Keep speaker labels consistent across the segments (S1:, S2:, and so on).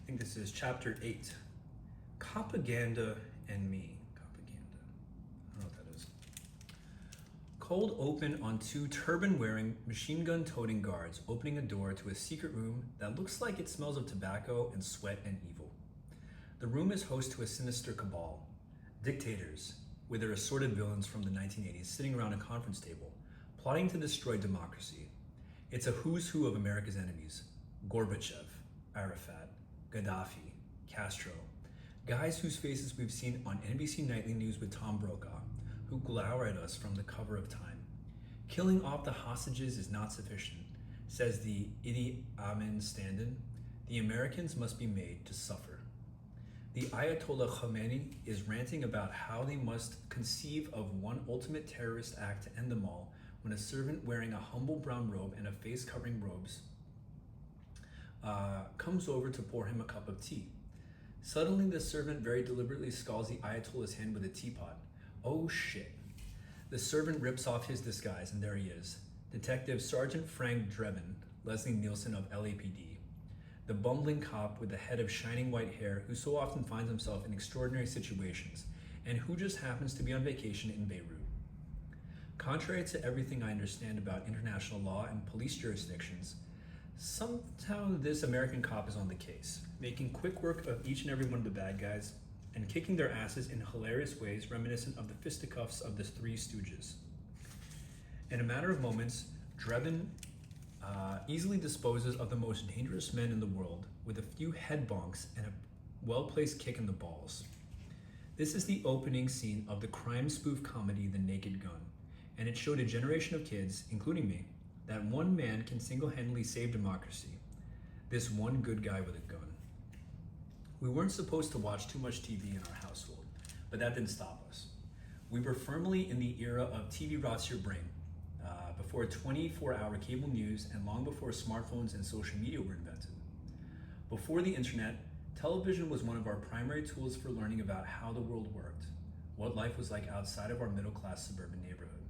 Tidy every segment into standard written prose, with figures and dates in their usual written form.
S1: I think this is chapter 8. Propaganda and me. Propaganda. I don't know what that is. Cold open on two turban-wearing, machine-gun-toting guards opening a door to a secret room that looks like it smells of tobacco and sweat and evil. The room is host to a sinister cabal. Dictators, with their assorted villains from the 1980s sitting around a conference table, plotting to destroy democracy. It's a who's who of America's enemies. Gorbachev, Arafat, Gaddafi, Castro. Guys whose faces we've seen on NBC Nightly News with Tom Brokaw, who glower at us from the cover of Time. Killing off the hostages is not sufficient, says the Idi Amin stand-in. The Americans must be made to suffer. The Ayatollah Khomeini is ranting about how they must conceive of one ultimate terrorist act to end them all when a servant wearing a humble brown robe and a face covering robes comes over to pour him a cup of tea. Suddenly, the servant very deliberately scalds the Ayatollah's hand with a teapot. Oh shit. The servant rips off his disguise, and there he is. Detective Sergeant Frank Drebin, Leslie Nielsen of LAPD. The bumbling cop with the head of shining white hair who so often finds himself in extraordinary situations, and who just happens to be on vacation in Beirut. Contrary to everything I understand about international law and police jurisdictions, somehow this American cop is on the case, making quick work of each and every one of the bad guys and kicking their asses in hilarious ways reminiscent of the fisticuffs of the Three Stooges. In a matter of moments, Drebin easily disposes of the most dangerous men in the world with a few head bonks and a well-placed kick in the balls. This is the opening scene of the crime spoof comedy The Naked Gun, and it showed a generation of kids, including me, that one man can single-handedly save democracy. This one good guy with a gun. We weren't supposed to watch too much TV in our household, but that didn't stop us. We were firmly in the era of TV rots your brain, before 24-hour cable news and long before smartphones and social media were invented. Before the internet, television was one of our primary tools for learning about how the world worked, what life was like outside of our middle-class suburban neighborhood.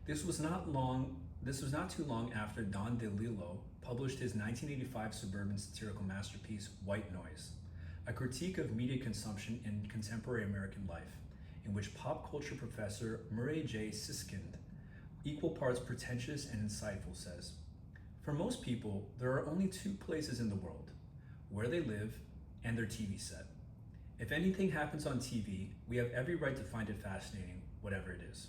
S1: This was not too long after Don DeLillo published his 1985 suburban satirical masterpiece, White Noise, a critique of media consumption in contemporary American life, in which pop culture professor Murray J. Siskind, equal parts pretentious and insightful, says, "For most people, there are only two places in the world, where they live and their TV set. If anything happens on TV, we have every right to find it fascinating, whatever it is."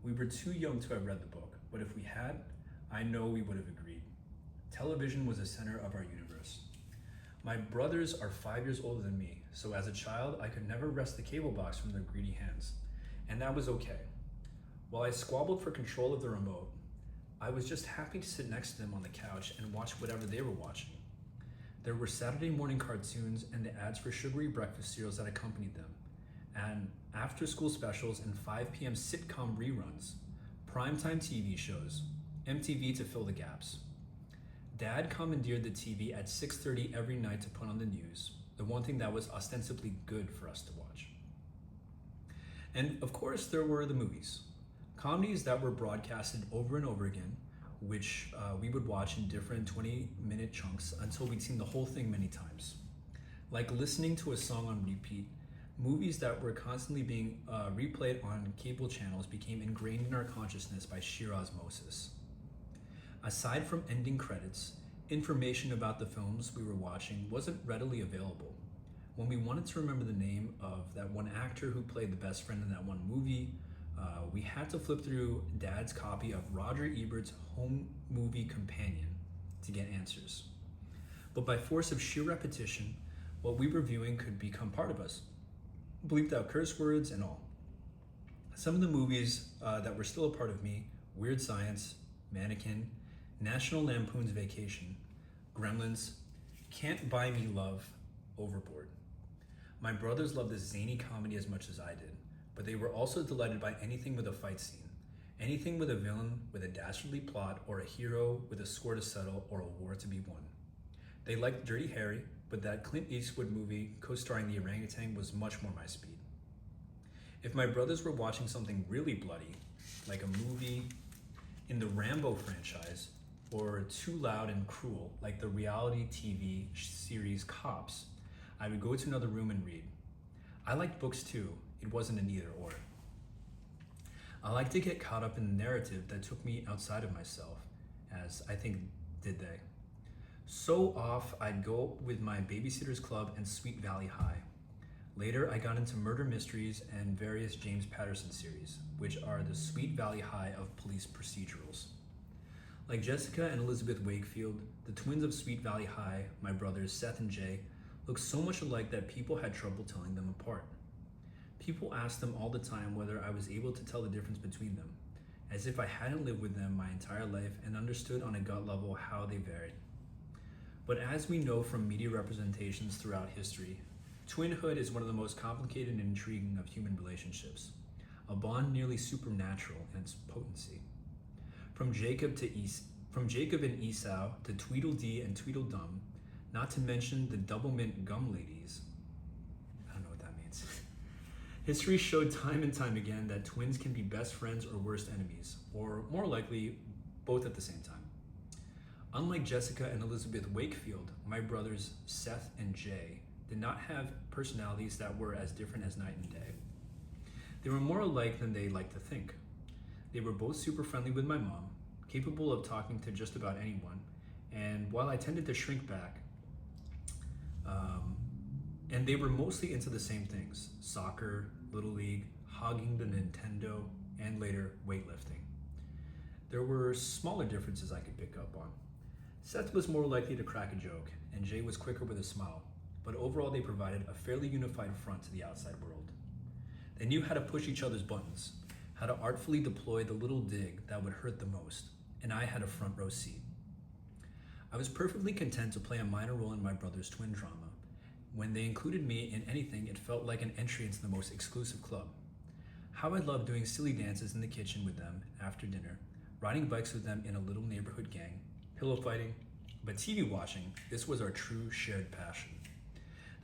S1: We were too young to have read the book, but if we had, I know we would have agreed. Television was the center of our universe. My brothers are 5 years older than me, so as a child, I could never wrest the cable box from their greedy hands, and that was okay. While I squabbled for control of the remote, I was just happy to sit next to them on the couch and watch whatever they were watching. There were Saturday morning cartoons and the ads for sugary breakfast cereals that accompanied them, and after-school specials and 5 p.m. sitcom reruns, primetime TV shows, MTV to fill the gaps. Dad commandeered the TV at 6:30 every night to put on the news, the one thing that was ostensibly good for us to watch. And of course, there were the movies. Comedies that were broadcasted over and over again, which we would watch in different 20-minute chunks until we'd seen the whole thing many times. Like listening to a song on repeat, movies that were constantly being replayed on cable channels became ingrained in our consciousness by sheer osmosis. Aside from ending credits, information about the films we were watching wasn't readily available. When we wanted to remember the name of that one actor who played the best friend in that one movie, we had to flip through Dad's copy of Roger Ebert's Home Movie Companion to get answers. But by force of sheer repetition, what we were viewing could become part of us, bleeped out curse words and all. Some of the movies that were still a part of me: Weird Science, Mannequin, National Lampoon's Vacation, Gremlins, Can't Buy Me Love, Overboard. My brothers loved this zany comedy as much as I did, but they were also delighted by anything with a fight scene, anything with a villain with a dastardly plot, or a hero with a score to settle or a war to be won. They liked Dirty Harry, but that Clint Eastwood movie co-starring the orangutan was much more my speed. If my brothers were watching something really bloody, like a movie in the Rambo franchise, or too loud and cruel, like the reality TV series Cops, I would go to another room and read. I liked books too, it wasn't an either or. I like to get caught up in the narrative that took me outside of myself, as I think did they. So off, I'd go with my Babysitter's Club and Sweet Valley High. Later, I got into murder mysteries and various James Patterson series, which are the Sweet Valley High of police procedurals. Like Jessica and Elizabeth Wakefield, the twins of Sweet Valley High, my brothers Seth and Jay, look so much alike that people had trouble telling them apart. People asked them all the time whether I was able to tell the difference between them, as if I hadn't lived with them my entire life and understood on a gut level how they varied. But as we know from media representations throughout history, twinhood is one of the most complicated and intriguing of human relationships, a bond nearly supernatural in its potency. From Jacob and Esau to Tweedledee and Tweedledum, not to mention the double mint gum ladies. I don't know what that means. History showed time and time again that twins can be best friends or worst enemies, or more likely, both at the same time. Unlike Jessica and Elizabeth Wakefield, my brothers Seth and Jay did not have personalities that were as different as night and day. They were more alike than they liked to think. They were both super friendly with my mom, capable of talking to just about anyone, and while I tended to shrink back, and they were mostly into the same things: soccer, Little League, hogging the Nintendo, and later weightlifting. There were smaller differences I could pick up on. Seth was more likely to crack a joke, and Jay was quicker with a smile, but overall they provided a fairly unified front to the outside world. They knew how to push each other's buttons, how to artfully deploy the little dig that would hurt the most, and I had a front row seat. I was perfectly content to play a minor role in my brother's twin drama. When they included me in anything, it felt like an entry into the most exclusive club. How I loved doing silly dances in the kitchen with them after dinner, riding bikes with them in a little neighborhood gang, pillow fighting, but TV watching, this was our true shared passion.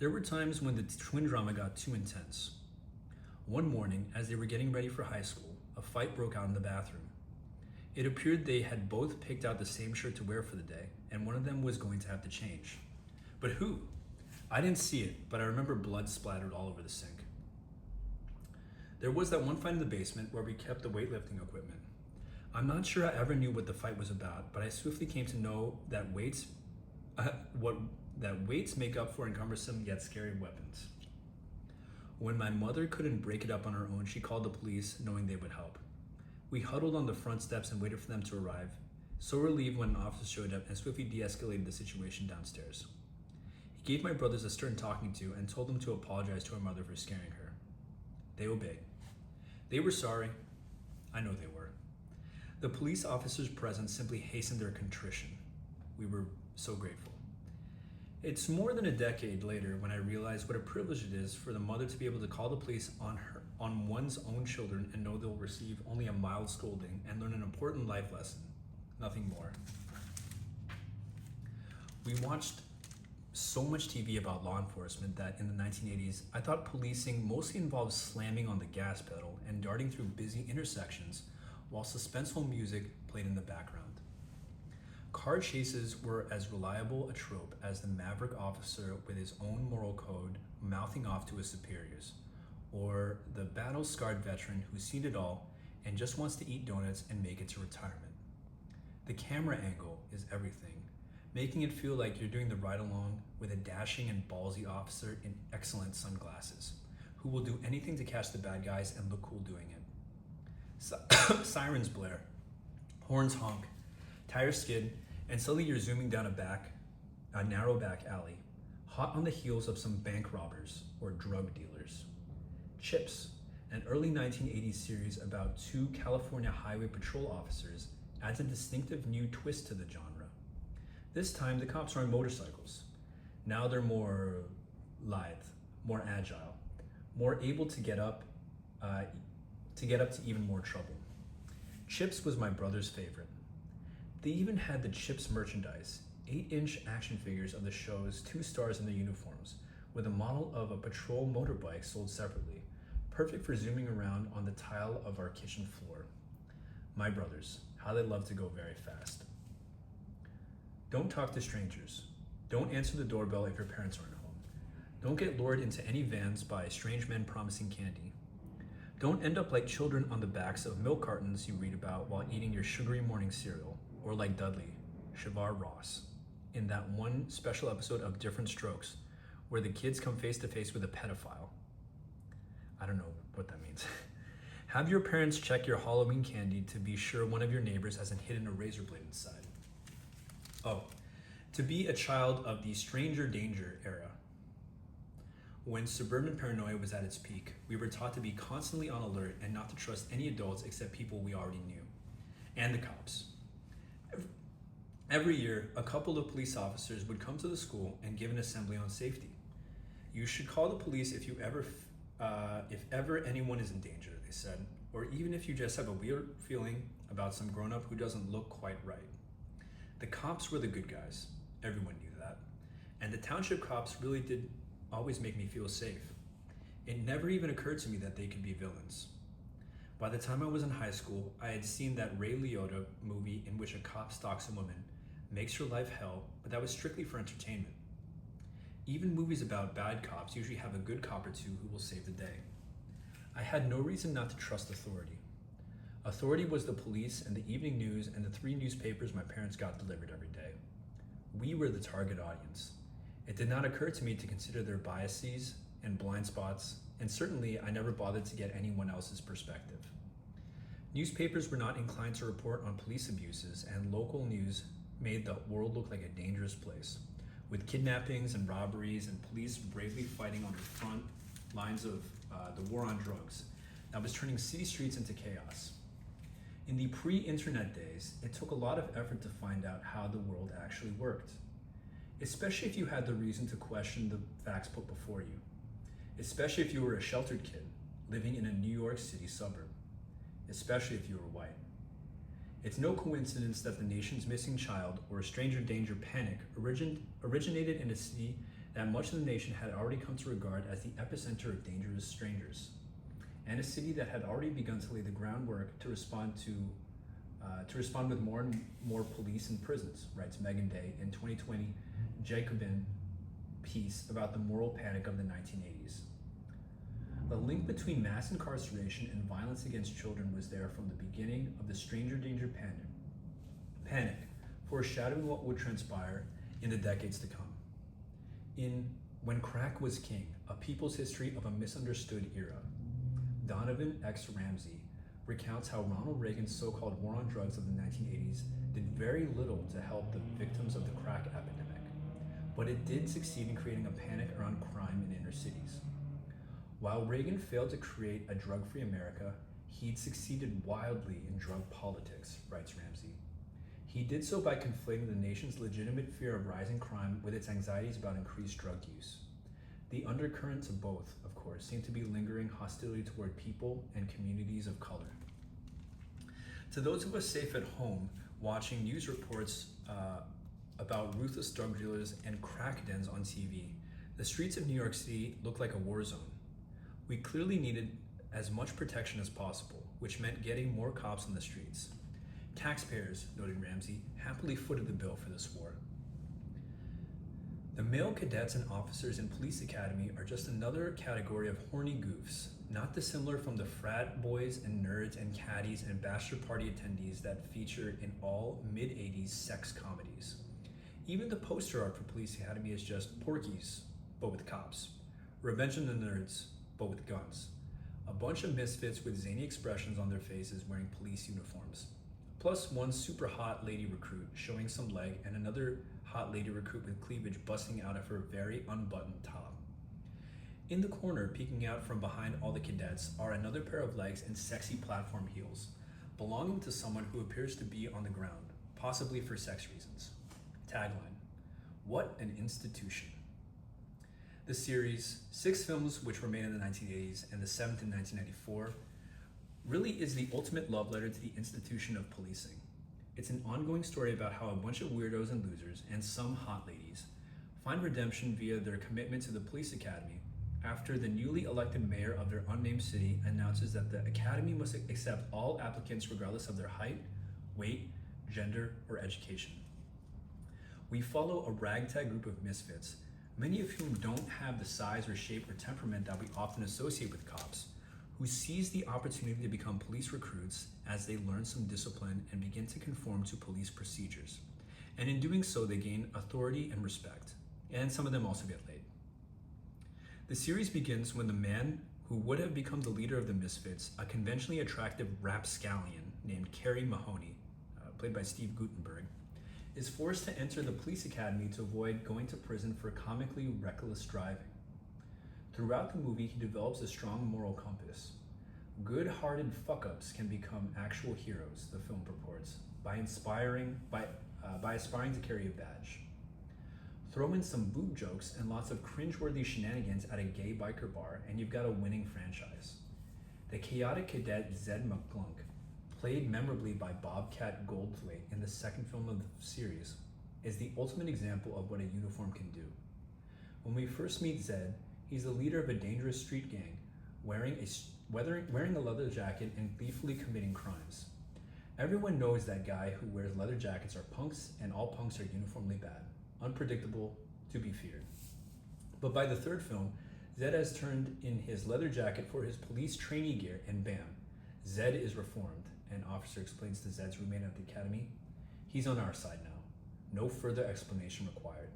S1: There were times when the twin drama got too intense. One morning, as they were getting ready for high school, a fight broke out in the bathroom. It appeared they had both picked out the same shirt to wear for the day, and one of them was going to have to change. But who? I didn't see it, but I remember blood splattered all over the sink. There was that one fight in the basement where we kept the weightlifting equipment. I'm not sure I ever knew what the fight was about, but I swiftly came to know that weights make up for cumbersome yet scary weapons. When my mother couldn't break it up on her own, she called the police, knowing they would help. We huddled on the front steps and waited for them to arrive, so relieved when an officer showed up and swiftly de-escalated the situation downstairs. He gave my brothers a stern talking to and told them to apologize to our mother for scaring her. They obeyed. They were sorry. I know they were. The police officer's presence simply hastened their contrition. We were so grateful. It's more than a decade later when I realized what a privilege it is for the mother to be able to call the police on one's own children and know they'll receive only a mild scolding and learn an important life lesson. Nothing more. We watched so much TV about law enforcement that in the 1980s, I thought policing mostly involved slamming on the gas pedal and darting through busy intersections while suspenseful music played in the background. Car chases were as reliable a trope as the maverick officer with his own moral code mouthing off to his superiors, or the battle-scarred veteran who's seen it all and just wants to eat donuts and make it to retirement. The camera angle is everything, making it feel like you're doing the ride-along with a dashing and ballsy officer in excellent sunglasses, who will do anything to catch the bad guys and look cool doing it. Sirens blare, horns honk, tires skid, and suddenly you're zooming down a narrow back alley, hot on the heels of some bank robbers or drug dealers. Chips, an early 1980s series about two California Highway Patrol officers, adds a distinctive new twist to the genre. This time, the cops are on motorcycles. Now they're more lithe, more agile, more able to get up to even more trouble. Chips was my brother's favorite. They even had the Chips merchandise, 8-inch action figures of the show's two stars in their uniforms, with a model of a patrol motorbike sold separately, perfect for zooming around on the tile of our kitchen floor. My brothers, how they love to go very fast. Don't talk to strangers. Don't answer the doorbell if your parents aren't home. Don't get lured into any vans by strange men promising candy. Don't end up like children on the backs of milk cartons you read about while eating your sugary morning cereal, or like Dudley, Shavar Ross, in that one special episode of Different Strokes, where the kids come face to face with a pedophile. I don't know what that means. Have your parents check your Halloween candy to be sure one of your neighbors hasn't hidden a razor blade inside. Oh, to be a child of the stranger danger era. When suburban paranoia was at its peak, we were taught to be constantly on alert and not to trust any adults except people we already knew, and the cops. Every year, a couple of police officers would come to the school and give an assembly on safety. You should call the police if ever anyone is in danger, they said, or even if you just have a weird feeling about some grown-up who doesn't look quite right. The cops were the good guys. Everyone knew that. And the township cops really did always make me feel safe. It never even occurred to me that they could be villains. By the time I was in high school, I had seen that Ray Liotta movie in which a cop stalks a woman, makes her life hell, but that was strictly for entertainment. Even movies about bad cops usually have a good cop or two who will save the day. I had no reason not to trust authority. Authority was the police and the evening news and the 3 newspapers my parents got delivered every day. We were the target audience. It did not occur to me to consider their biases and blind spots, and certainly I never bothered to get anyone else's perspective. Newspapers were not inclined to report on police abuses, and local news made the world look like a dangerous place, with kidnappings and robberies and police bravely fighting on the front lines of the war on drugs that was turning city streets into chaos. In the pre-internet days, it took a lot of effort to find out how the world actually worked, especially if you had the reason to question the facts put before you, especially if you were a sheltered kid living in a New York City suburb, especially if you were white. It's no coincidence that the nation's missing child, or stranger danger panic, originated in a city that much of the nation had already come to regard as the epicenter of dangerous strangers, and a city that had already begun to lay the groundwork to respond with more and more police and prisons, writes Megan Day in 2020 Jacobin piece about the moral panic of the 1980s. The link between mass incarceration and violence against children was there from the beginning of the stranger danger panic, foreshadowing what would transpire in the decades to come. In When Crack Was King, A People's History of a Misunderstood Era, Donovan X. Ramsey recounts how Ronald Reagan's so-called war on drugs of the 1980s did very little to help the victims of the crack epidemic, but it did succeed in creating a panic around crime in inner cities. While Reagan failed to create a drug-free America, he'd succeeded wildly in drug politics, writes Ramsey. He did so by conflating the nation's legitimate fear of rising crime with its anxieties about increased drug use. The undercurrents of both, of course, seem to be lingering hostility toward people and communities of color. To those of us safe at home, watching news reports about ruthless drug dealers and crack dens on TV, the streets of New York City look like a war zone. We clearly needed as much protection as possible, which meant getting more cops on the streets. Taxpayers, noted Ramsey, happily footed the bill for this war. The male cadets and officers in police academy are just another category of horny goofs, not dissimilar from the frat boys and nerds and caddies and bachelor party attendees that feature in all mid-80s sex comedies. Even the poster art for Police Academy is just Porky's, but with cops. Revenge of the Nerds, but with guns. A bunch of misfits with zany expressions on their faces wearing police uniforms. Plus one super hot lady recruit showing some leg and another hot lady recruit with cleavage busting out of her very unbuttoned top. In the corner, peeking out from behind all the cadets, are another pair of legs and sexy platform heels, belonging to someone who appears to be on the ground, possibly for sex reasons. Tagline: what an institution. The series, 6 films which were made in the 1980s and the 7th in 1994, really is the ultimate love letter to the institution of policing. It's an ongoing story about how a bunch of weirdos and losers, and some hot ladies, find redemption via their commitment to the police academy after the newly elected mayor of their unnamed city announces that the academy must accept all applicants regardless of their height, weight, gender, or education. We follow a ragtag group of misfits, many of whom don't have the size or shape or temperament that we often associate with cops, who seize the opportunity to become police recruits as they learn some discipline and begin to conform to police procedures. And in doing so, they gain authority and respect, and some of them also get laid. The series begins when the man who would have become the leader of the Misfits, a conventionally attractive rapscallion named Carrie Mahoney, played by Steve Guttenberg, is forced to enter the police academy to avoid going to prison for comically reckless driving. Throughout the movie, he develops a strong moral compass. Good-hearted fuck-ups can become actual heroes, the film purports, by aspiring to carry a badge. Throw in some boob jokes and lots of cringeworthy shenanigans at a gay biker bar, and you've got a winning franchise. The chaotic cadet Zed McClunk, played memorably by Bobcat Goldthwait in the second film of the series, is the ultimate example of what a uniform can do. When we first meet Zed, he's the leader of a dangerous street gang, wearing a leather jacket and gleefully committing crimes. Everyone knows that guy who wears leather jackets are punks, and all punks are uniformly bad, unpredictable, to be feared. But by the third film, Zed has turned in his leather jacket for his police trainee gear, and bam, Zed is reformed. An officer explains to Zed's roommate at the academy, "He's on our side now. No further explanation required."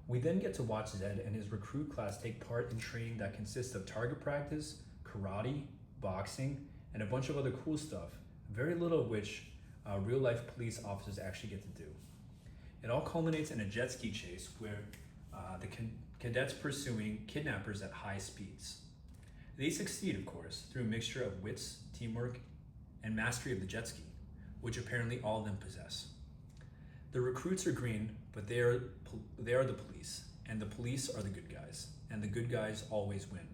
S1: We then get to watch Zed and his recruit class take part in training that consists of target practice, karate, boxing, and a bunch of other cool stuff, very little of which real-life police officers actually get to do. It all culminates in a jet ski chase where the cadets pursuing kidnappers at high speeds. They succeed, of course, through a mixture of wits, teamwork, and mastery of the jet ski, which apparently all of them possess. The recruits are green, but they are the police, and the police are the good guys, and the good guys always win.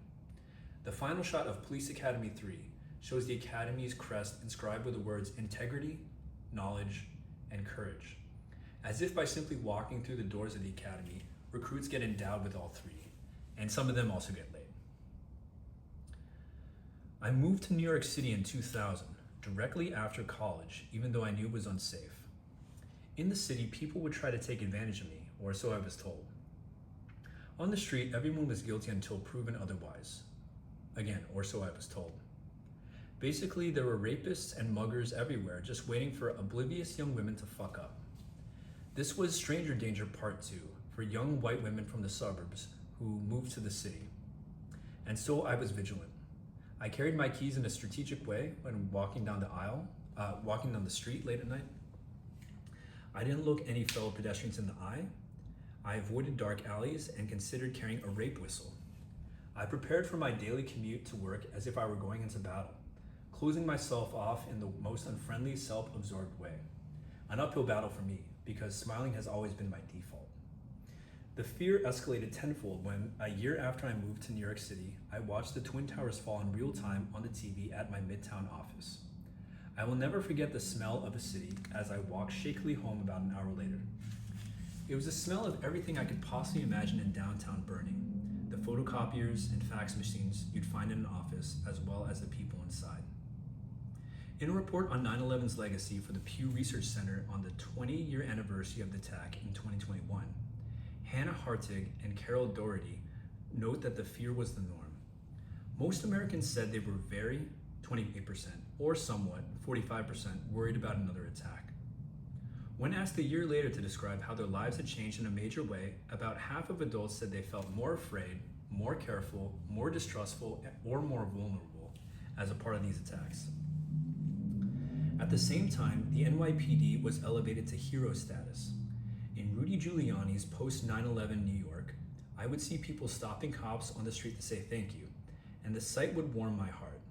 S1: The final shot of Police Academy 3 shows the Academy's crest inscribed with the words integrity, knowledge, and courage. As if by simply walking through the doors of the Academy, recruits get endowed with all three, and some of them also get laid. I moved to New York City in 2000, directly after college, even though I knew it was unsafe. In the city, people would try to take advantage of me, or so I was told. On the street, everyone was guilty until proven otherwise. Again, or so I was told. Basically, there were rapists and muggers everywhere, just waiting for oblivious young women to fuck up. This was Stranger Danger Part 2, for young white women from the suburbs who moved to the city. And so I was vigilant. I carried my keys in a strategic way when walking down the street late at night. I didn't look any fellow pedestrians in the eye. I avoided dark alleys and considered carrying a rape whistle. I prepared for my daily commute to work as if I were going into battle, closing myself off in the most unfriendly, self-absorbed way. An uphill battle for me, because smiling has always been my default. The fear escalated tenfold when, a year after I moved to New York City, I watched the Twin Towers fall in real time on the TV at my Midtown office. I will never forget the smell of a city as I walked shakily home about an hour later. It was a smell of everything I could possibly imagine in downtown burning, the photocopiers and fax machines you'd find in an office, as well as the people inside. In a report on 9/11's legacy for the Pew Research Center on the 20-year anniversary of the attack in 2021, Hannah Hartig and Carol Doherty note that the fear was the norm. Most Americans said they were very, 28%, or somewhat, 45%, worried about another attack. When asked a year later to describe how their lives had changed in a major way, about half of adults said they felt more afraid, more careful, more distrustful, or more vulnerable as a part of these attacks. At the same time, the NYPD was elevated to hero status. In Rudy Giuliani's post-9/11 New York, I would see people stopping cops on the street to say thank you, and the sight would warm my heart.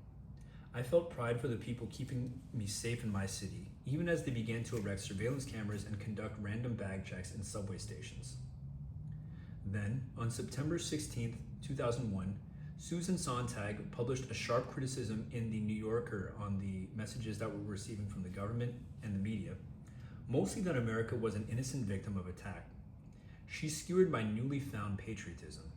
S1: I felt pride for the people keeping me safe in my city, even as they began to erect surveillance cameras and conduct random bag checks in subway stations. Then, on September 16, 2001, Susan Sontag published a sharp criticism in The New Yorker on the messages that we're receiving from the government and the media, mostly that America was an innocent victim of attack. She skewered my newly found patriotism.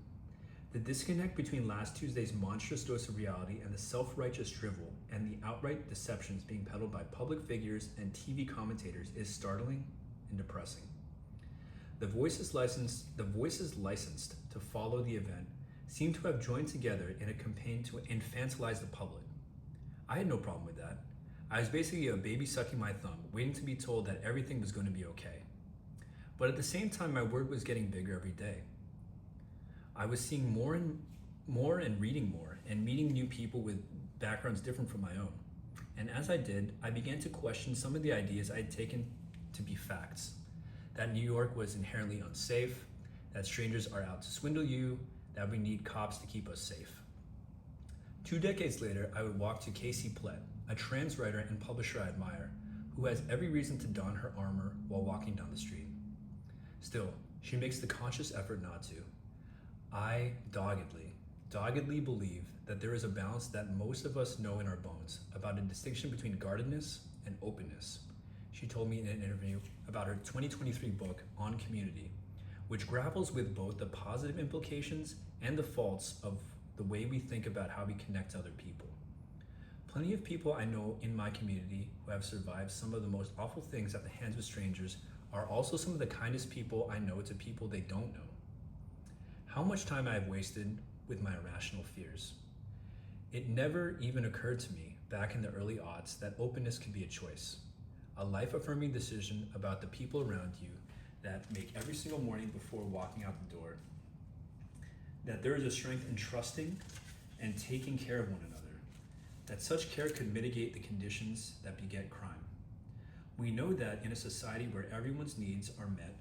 S1: The disconnect between last Tuesday's monstrous dose of reality and the self-righteous drivel and the outright deceptions being peddled by public figures and TV commentators is startling and depressing. The voices licensed to follow the event seemed to have joined together in a campaign to infantilize the public. I had no problem with that. I was basically a baby sucking my thumb, waiting to be told that everything was going to be okay. But at the same time, my word was getting bigger every day. I was seeing more and reading more and meeting new people with backgrounds different from my own. And as I did, I began to question some of the ideas I had taken to be facts. That New York was inherently unsafe, that strangers are out to swindle you, that we need cops to keep us safe. 2 decades later, I would walk to Casey Plett, a trans writer and publisher I admire, who has every reason to don her armor while walking down the street. Still, she makes the conscious effort not to. I doggedly believe that there is a balance that most of us know in our bones about a distinction between guardedness and openness. She told me in an interview about her 2023 book, On Community, which grapples with both the positive implications and the faults of the way we think about how we connect to other people. Plenty of people I know in my community who have survived some of the most awful things at the hands of strangers are also some of the kindest people I know to people they don't know. How much time I have wasted with my irrational fears. It never even occurred to me back in the early aughts that openness could be a choice, a life-affirming decision about the people around you that make every single morning before walking out the door, that there is a strength in trusting and taking care of one another, that such care could mitigate the conditions that beget crime. We know that in a society where everyone's needs are met,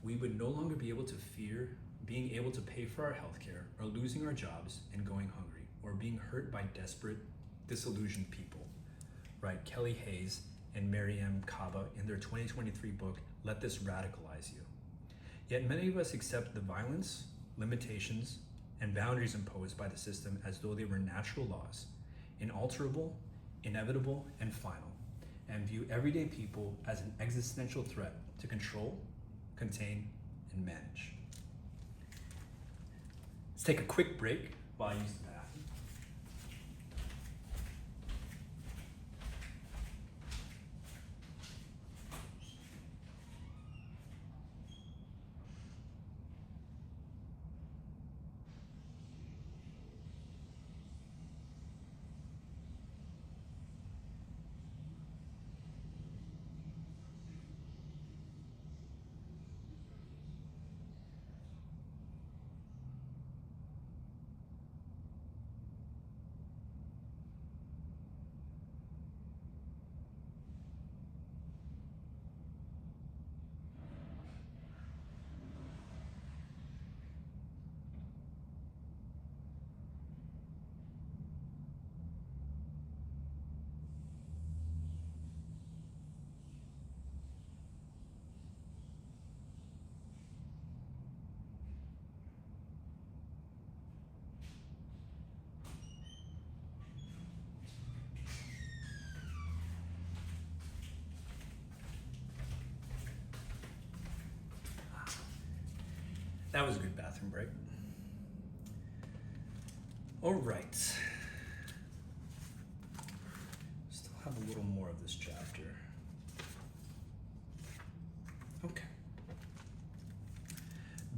S1: we would no longer be able to fear being able to pay for our healthcare, or losing our jobs and going hungry, or being hurt by desperate, disillusioned people. Write Kelly Hayes and Mariame Kaba in their 2023 book, Let This Radicalize You. Yet many of us accept the violence, limitations, and boundaries imposed by the system as though they were natural laws, inalterable, inevitable, and final, and view everyday people as an existential threat to control, contain, and manage. Let's take a quick break while I use the bathroom. That was a good bathroom break. All right. Still have a little more of this chapter. Okay.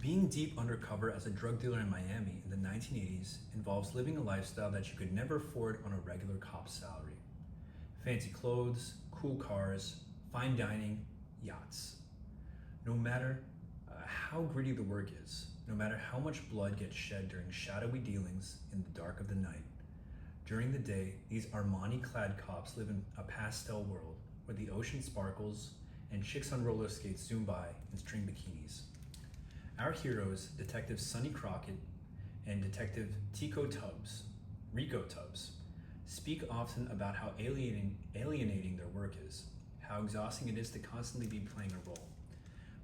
S1: Being deep undercover as a drug dealer in Miami in the 1980s involves living a lifestyle that you could never afford on a regular cop's salary. Fancy clothes, cool cars, fine dining, yachts. No matter how gritty the work is, no matter how much blood gets shed during shadowy dealings in the dark of the night, during the day, these Armani-clad cops live in a pastel world where the ocean sparkles and chicks on roller skates zoom by in string bikinis. Our heroes, Detective Sonny Crockett and Detective Rico Tubbs, speak often about how alienating their work is, how exhausting it is to constantly be playing a role.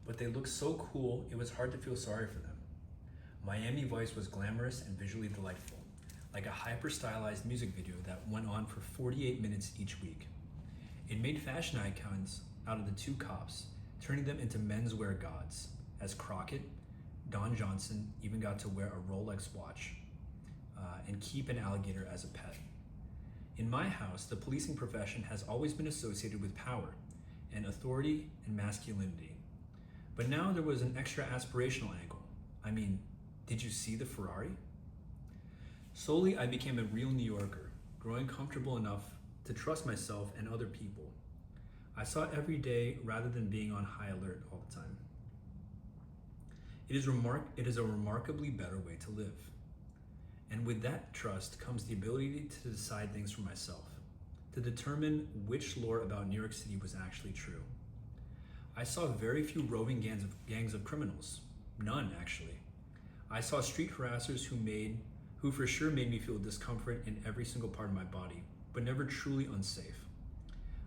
S1: But they look so cool, it was hard to feel sorry for them. Miami Vice was glamorous and visually delightful, like a hyper-stylized music video that went on for 48 minutes each week. It made fashion icons out of the two cops, turning them into menswear gods, as Crockett, Don Johnson even got to wear a Rolex watch and keep an alligator as a pet. In my house, the policing profession has always been associated with power and authority and masculinity. But now there was an extra aspirational angle. I mean, did you see the Ferrari? Slowly, I became a real New Yorker, growing comfortable enough to trust myself and other people. I saw it every day rather than being on high alert all the time. It is a remarkably better way to live. And with that trust comes the ability to decide things for myself, to determine which lore about New York City was actually true. I saw very few roving gangs of criminals. None, actually. I saw street harassers who for sure made me feel discomfort in every single part of my body, but never truly unsafe.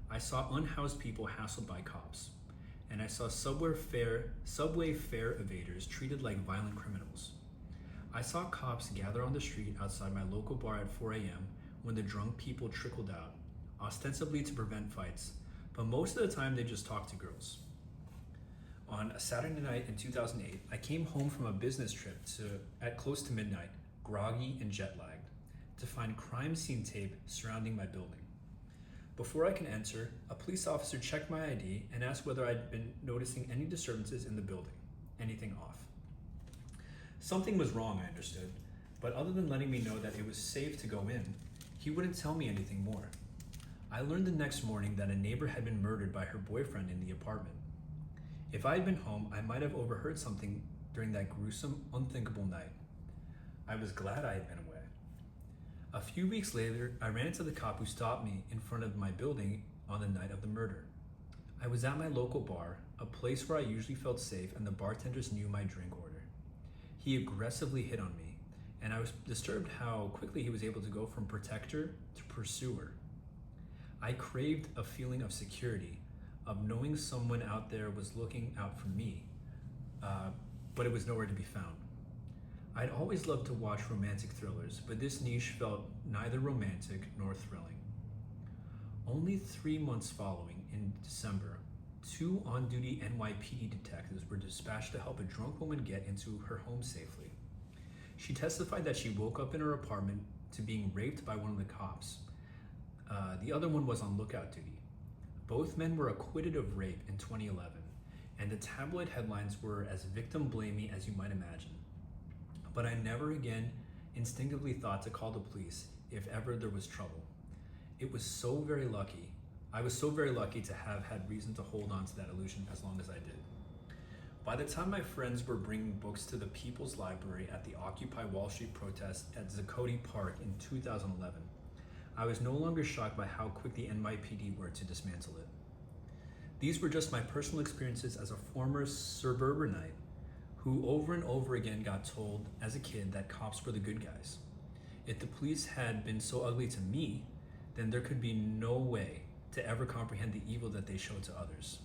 S1: I saw unhoused people hassled by cops, and I saw subway fare evaders treated like violent criminals. I saw cops gather on the street outside my local bar at 4 a.m. when the drunk people trickled out, ostensibly to prevent fights, but most of the time they just talked to girls. On a Saturday night in 2008, I came home from a business trip at close to midnight, groggy and jet-lagged, to find crime scene tape surrounding my building. Before I can enter, a police officer checked my ID and asked whether I'd been noticing any disturbances in the building, anything off. Something was wrong, I understood, but other than letting me know that it was safe to go in, he wouldn't tell me anything more. I learned the next morning that a neighbor had been murdered by her boyfriend in the apartment. If I had been home, I might have overheard something during that gruesome, unthinkable night. I was glad I had been away. A few weeks later, I ran into the cop who stopped me in front of my building on the night of the murder. I was at my local bar, a place where I usually felt safe, and the bartenders knew my drink order. He aggressively hit on me, and I was disturbed how quickly he was able to go from protector to pursuer. I craved a feeling of security, of knowing someone out there was looking out for me, but it was nowhere to be found. I'd always loved to watch romantic thrillers, but this niche felt neither romantic nor thrilling. Only 3 months following, in December, 2 on-duty NYPD detectives were dispatched to help a drunk woman get into her home safely. She testified that she woke up in her apartment to being raped by one of the cops. The other one was on lookout duty. Both men were acquitted of rape in 2011, and the tabloid headlines were as victim-blamey as you might imagine. But I never again instinctively thought to call the police if ever there was trouble. I was so very lucky to have had reason to hold on to that illusion as long as I did. By the time my friends were bringing books to the People's Library at the Occupy Wall Street protest at Zuccotti Park in 2011, I was no longer shocked by how quick the NYPD were to dismantle it. These were just my personal experiences as a former suburbanite who over and over again got told as a kid that cops were the good guys. If the police had been so ugly to me, then there could be no way to ever comprehend the evil that they showed to others.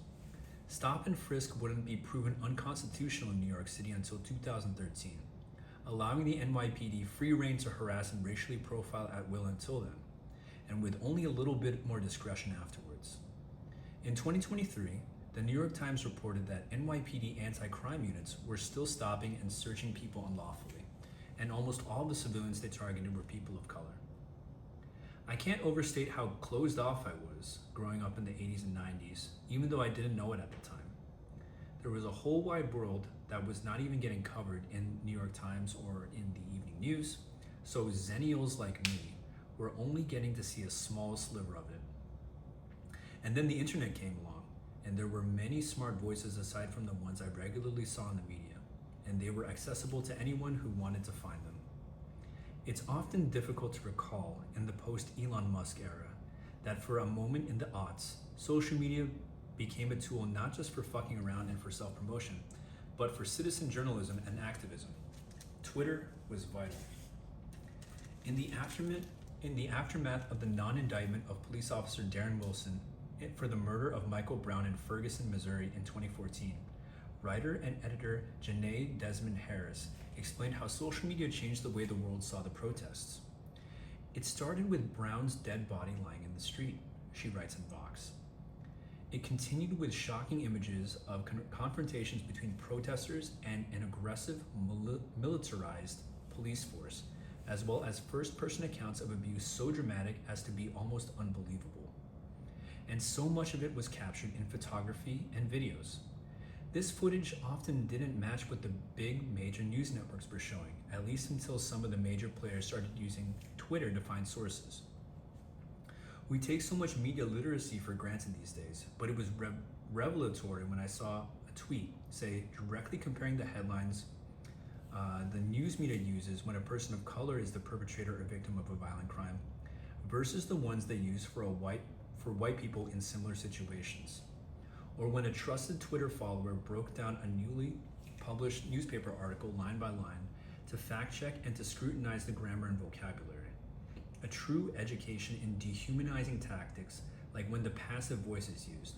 S1: Stop and frisk wouldn't be proven unconstitutional in New York City until 2013, allowing the NYPD free rein to harass and racially profile at will until then, and with only a little bit more discretion afterwards. In 2023, the New York Times reported that NYPD anti-crime units were still stopping and searching people unlawfully, and almost all the civilians they targeted were people of color. I can't overstate how closed off I was growing up in the 80s and 90s, even though I didn't know it at the time. There was a whole wide world that was not even getting covered in New York Times or in the evening news, so Zennials like me were only getting to see a small sliver of it. And then the internet came along, and there were many smart voices aside from the ones I regularly saw in the media, and they were accessible to anyone who wanted to find them. It's often difficult to recall in the post-Elon Musk era that for a moment in the aughts, social media became a tool not just for fucking around and for self-promotion, but for citizen journalism and activism. Twitter was vital. In the aftermath of the non-indictment of police officer Darren Wilson for the murder of Michael Brown in Ferguson, Missouri in 2014, writer and editor Janae Desmond Harris explained how social media changed the way the world saw the protests. It started with Brown's dead body lying in the street, she writes in Vox. It continued with shocking images of confrontations between protesters and an aggressive, militarized police force, as well as first-person accounts of abuse so dramatic as to be almost unbelievable. And so much of it was captured in photography and videos. This footage often didn't match what the big major news networks were showing, at least until some of the major players started using Twitter to find sources. We take so much media literacy for granted these days, but it was revelatory when I saw a tweet say directly comparing the headlines the news media uses when a person of color is the perpetrator or victim of a violent crime versus the ones they use for white people in similar situations. Or when a trusted Twitter follower broke down a newly published newspaper article line by line to fact check and to scrutinize the grammar and vocabulary. A true education in dehumanizing tactics, like when the passive voice is used,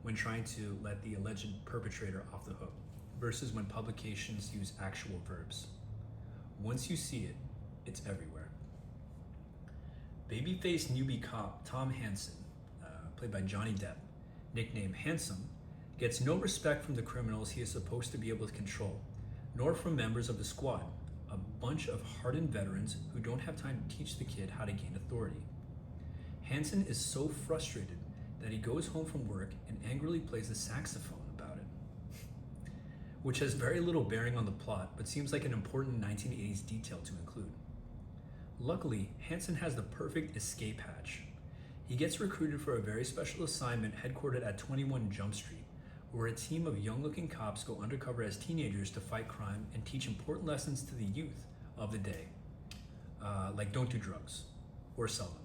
S1: when trying to let the alleged perpetrator off the hook, versus when publications use actual verbs. Once you see it, it's everywhere. Babyface newbie cop Tom Hansen, played by Johnny Depp, nicknamed Handsome, gets no respect from the criminals he is supposed to be able to control, nor from members of the squad, a bunch of hardened veterans who don't have time to teach the kid how to gain authority. Hansen is so frustrated that he goes home from work and angrily plays the saxophone about it, which has very little bearing on the plot, but seems like an important 1980s detail to include. Luckily, Hansen has the perfect escape hatch. He gets recruited for a very special assignment headquartered at 21 Jump Street, where a team of young-looking cops go undercover as teenagers to fight crime and teach important lessons to the youth of the day, like don't do drugs or sell them.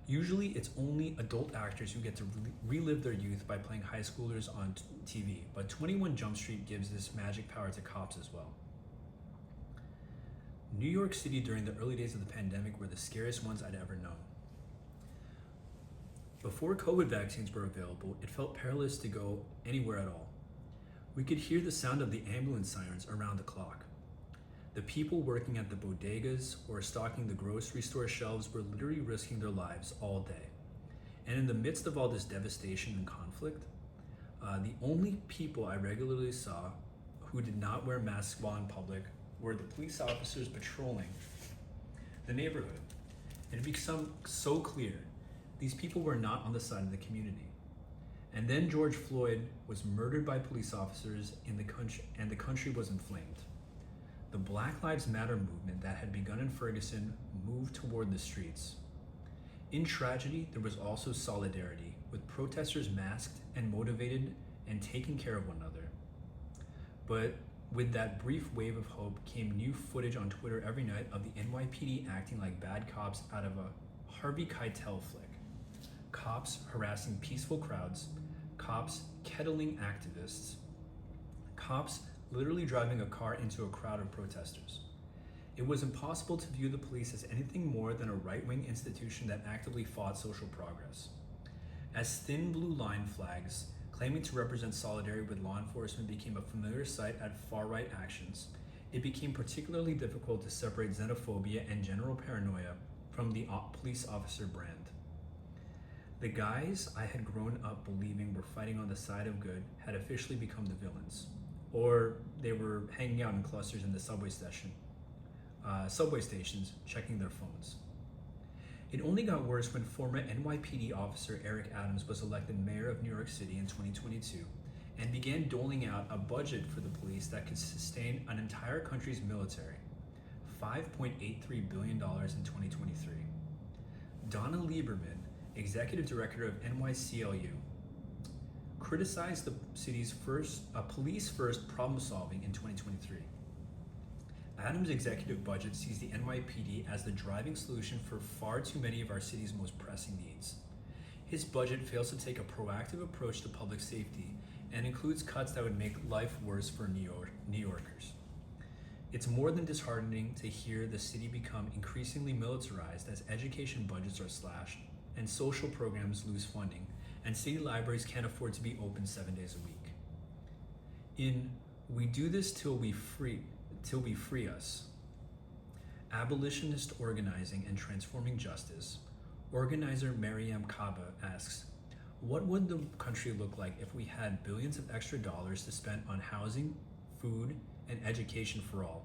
S1: Usually, it's only adult actors who get to relive their youth by playing high schoolers on TV, but 21 Jump Street gives this magic power to cops as well. New York City during the early days of the pandemic were the scariest ones I'd ever known. Before COVID vaccines were available, it felt perilous to go anywhere at all. We could hear the sound of the ambulance sirens around the clock. The people working at the bodegas or stocking the grocery store shelves were literally risking their lives all day. And in the midst of all this devastation and conflict, the only people I regularly saw who did not wear masks while in public were the police officers patrolling the neighborhood. And it became so clear these people were not on the side of the community. And then George Floyd was murdered by police officers in the country, and the country was inflamed. The Black Lives Matter movement that had begun in Ferguson moved toward the streets. In tragedy, there was also solidarity, with protesters masked and motivated and taking care of one another. But with that brief wave of hope came new footage on Twitter every night of the NYPD acting like bad cops out of a Harvey Keitel flick. Cops harassing peaceful crowds, cops kettling activists, cops literally driving a car into a crowd of protesters. It was impossible to view the police as anything more than a right-wing institution that actively fought social progress. As thin blue line flags claiming to represent solidarity with law enforcement became a familiar sight at far-right actions, it became particularly difficult to separate xenophobia and general paranoia from the police officer brand. The guys I had grown up believing were fighting on the side of good had officially become the villains, or they were hanging out in clusters in the subway stations checking their phones. It only got worse when former NYPD officer Eric Adams was elected mayor of New York City in 2022 and began doling out a budget for the police that could sustain an entire country's military, $5.83 billion in 2023. Donna Lieberman, executive director of NYCLU, criticized the city's police first problem solving in 2023. Adams' executive budget sees the NYPD as the driving solution for far too many of our city's most pressing needs. His budget fails to take a proactive approach to public safety and includes cuts that would make life worse for New Yorkers. It's more than disheartening to hear the city become increasingly militarized as education budgets are slashed and social programs lose funding, and city libraries can't afford to be open 7 days a week. In We Do This Till We Free Us, Abolitionist Organizing and Transforming Justice, organizer Mariam Kaba asks, what would the country look like if we had billions of extra dollars to spend on housing, food, and education for all?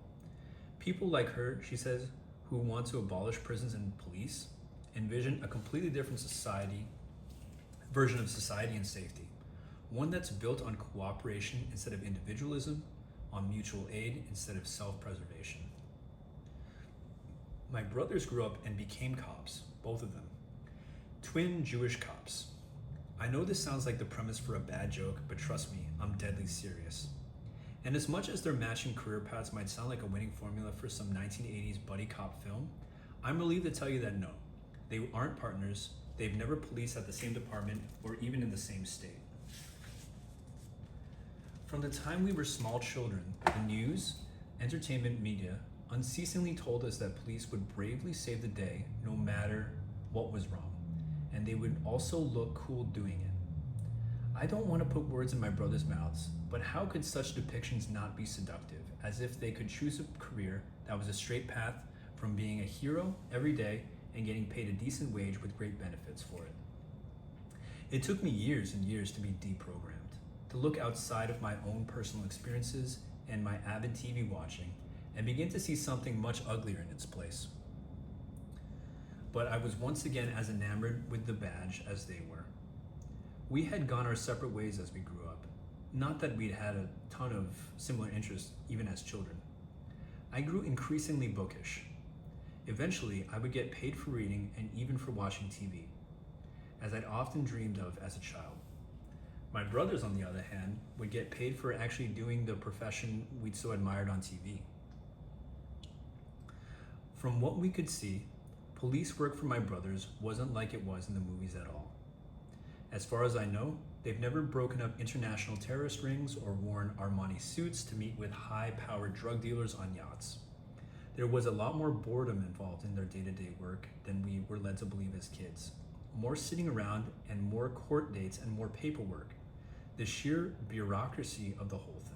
S1: People like her, she says, who want to abolish prisons and police, envision a completely different version of society and safety. one that's built on cooperation instead of individualism, on mutual aid instead of self-preservation. My brothers grew up and became cops, both of them. Twin Jewish cops. I know this sounds like the premise for a bad joke, but trust me, I'm deadly serious. And as much as their matching career paths might sound like a winning formula for some 1980s buddy cop film, I'm relieved to tell you that no, they aren't partners, they've never policed at the same department or even in the same state. From the time we were small children, the news, entertainment media unceasingly told us that police would bravely save the day no matter what was wrong, and they would also look cool doing it. I don't want to put words in my brothers' mouths, but how could such depictions not be seductive, as if they could choose a career that was a straight path from being a hero every day and getting paid a decent wage with great benefits for it. It took me years and years to be deprogrammed, to look outside of my own personal experiences and my avid TV watching and begin to see something much uglier in its place. But I was once again as enamored with the badge as they were. We had gone our separate ways as we grew up. Not that we'd had a ton of similar interests even as children. I grew increasingly bookish. Eventually, I would get paid for reading and even for watching TV, as I'd often dreamed of as a child. My brothers, on the other hand, would get paid for actually doing the profession we'd so admired on TV. From what we could see, police work for my brothers wasn't like it was in the movies at all. As far as I know, they've never broken up international terrorist rings or worn Armani suits to meet with high-powered drug dealers on yachts. There was a lot more boredom involved in their day-to-day work than we were led to believe as kids. More sitting around and more court dates and more paperwork. The sheer bureaucracy of the whole thing.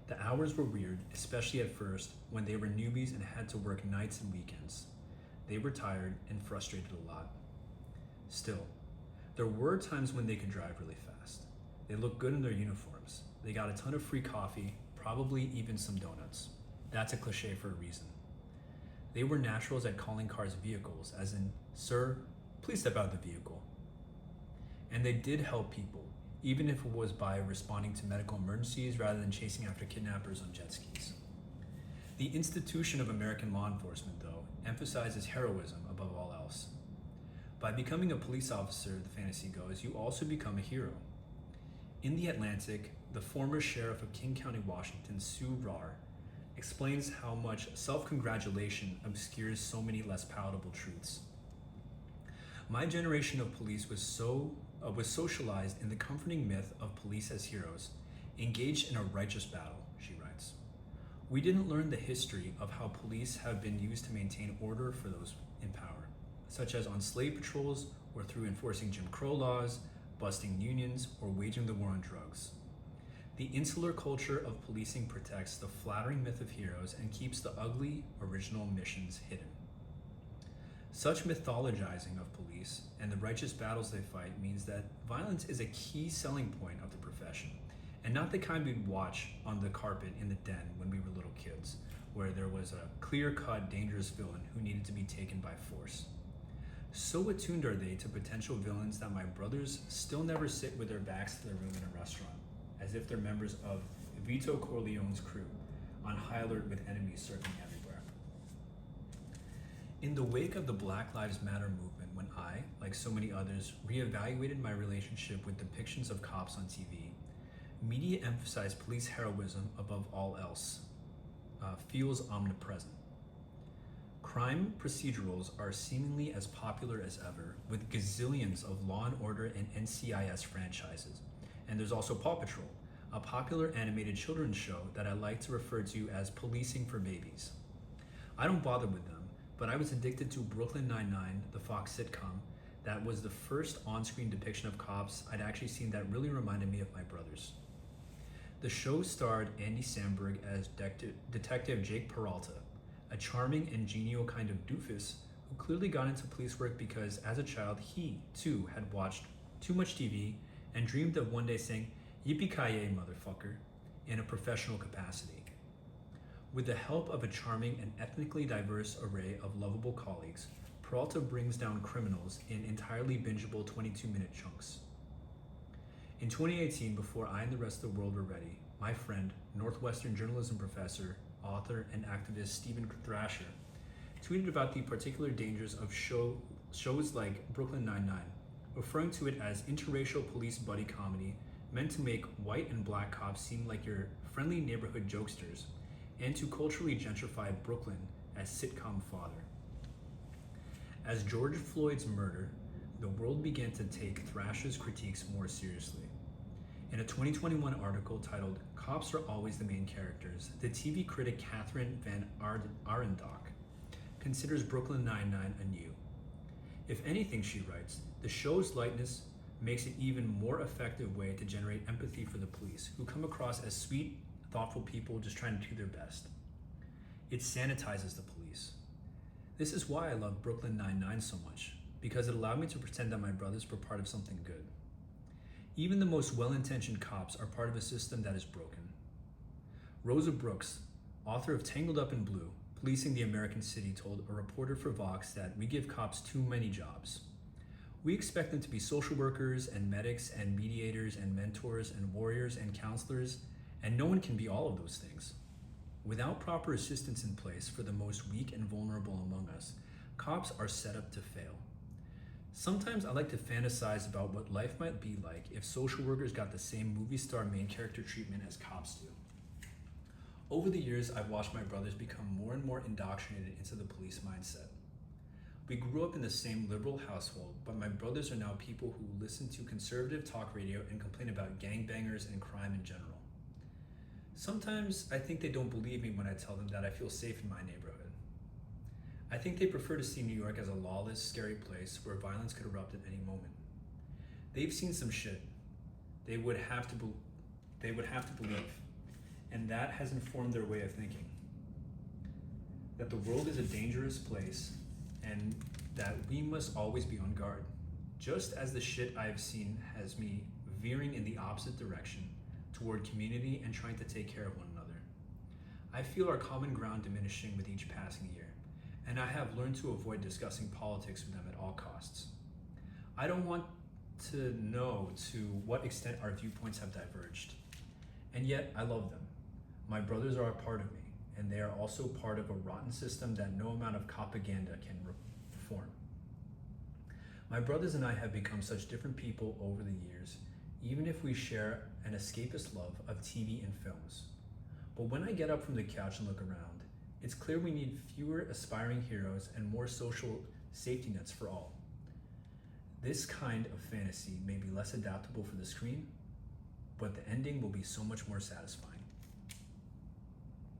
S1: The hours were weird, especially at first when they were newbies and had to work nights and weekends. They were tired and frustrated a lot. Still, there were times when they could drive really fast. They looked good in their uniforms. They got a ton of free coffee, probably even some donuts. That's a cliche for a reason. They were naturals at calling cars vehicles, as in, "Sir, please step out of the vehicle." And they did help people, even if it was by responding to medical emergencies rather than chasing after kidnappers on jet skis. The institution of American law enforcement, though, emphasizes heroism above all else. By becoming a police officer, the fantasy goes, you also become a hero. In The Atlantic, the former sheriff of King County, Washington, Sue Rahr, explains how much self-congratulation obscures so many less palatable truths. My generation of police was socialized in the comforting myth of police as heroes, engaged in a righteous battle, she writes. We didn't learn the history of how police have been used to maintain order for those in power, such as on slave patrols or through enforcing Jim Crow laws, busting unions, or waging the war on drugs. The insular culture of policing protects the flattering myth of heroes and keeps the ugly, original missions hidden. Such mythologizing of police and the righteous battles they fight means that violence is a key selling point of the profession, and not the kind we'd watch on the carpet in the den when we were little kids, where there was a clear-cut, dangerous villain who needed to be taken by force. So attuned are they to potential villains that my brothers still never sit with their backs to the room in a restaurant, as if they're members of Vito Corleone's crew, on high alert with enemies circling everywhere. In the wake of the Black Lives Matter movement, when I, like so many others, reevaluated my relationship with depictions of cops on TV, media emphasized police heroism above all else, feels omnipresent. Crime procedurals are seemingly as popular as ever, with gazillions of Law and Order and NCIS franchises. And there's also Paw Patrol, a popular animated children's show that I like to refer to as policing for babies. I don't bother with them, but I was addicted to Brooklyn Nine-Nine, the Fox sitcom, that was the first on-screen depiction of cops I'd actually seen that really reminded me of my brothers. The show starred Andy Samberg as Detective Jake Peralta, a charming and genial kind of doofus who clearly got into police work because as a child he, too, had watched too much TV and dreamed of one day saying, "Yippee-ki-yay, motherfucker," in a professional capacity. With the help of a charming and ethnically diverse array of lovable colleagues, Peralta brings down criminals in entirely bingeable 22-minute chunks. In 2018, before I and the rest of the world were ready, my friend, Northwestern journalism professor, author, and activist Stephen Thrasher tweeted about the particular dangers of shows like Brooklyn Nine-Nine, referring to it as interracial police buddy comedy meant to make white and black cops seem like your friendly neighborhood jokesters, and to culturally gentrify Brooklyn as sitcom fodder. As George Floyd's murder, the world began to take Thrasher's critiques more seriously. In a 2021 article titled "Cops Are Always the Main Characters," the TV critic Catherine Van Arendonk considers Brooklyn Nine-Nine anew. If anything, she writes, the show's lightness makes it even more effective way to generate empathy for the police, who come across as sweet, thoughtful people just trying to do their best. It sanitizes the police. This is why I love Brooklyn Nine-Nine so much, because it allowed me to pretend that my brothers were part of something good. Even the most well-intentioned cops are part of a system that is broken. Rosa Brooks, author of Tangled Up in Blue, Policing the American City, told a reporter for Vox that we give cops too many jobs. We expect them to be social workers and medics and mediators and mentors and warriors and counselors, and no one can be all of those things. Without proper assistance in place for the most weak and vulnerable among us, cops are set up to fail. Sometimes I like to fantasize about what life might be like if social workers got the same movie star main character treatment as cops do. Over the years, I've watched my brothers become more and more indoctrinated into the police mindset. We grew up in the same liberal household, but my brothers are now people who listen to conservative talk radio and complain about gangbangers and crime in general. Sometimes I think they don't believe me when I tell them that I feel safe in my neighborhood. I think they prefer to see New York as a lawless, scary place where violence could erupt at any moment. They've seen some shit they would have to believe, and that has informed their way of thinking. That the world is a dangerous place and that we must always be on guard, just as the shit I've seen has me veering in the opposite direction toward community and trying to take care of one another. I feel our common ground diminishing with each passing year, and I have learned to avoid discussing politics with them at all costs. I don't want to know to what extent our viewpoints have diverged, and yet I love them. My brothers are a part of me, and they are also part of a rotten system that no amount of propaganda can reform. My brothers and I have become such different people over the years, even if we share an escapist love of TV and films. But when I get up from the couch and look around, it's clear we need fewer aspiring heroes and more social safety nets for all. This kind of fantasy may be less adaptable for the screen, but the ending will be so much more satisfying.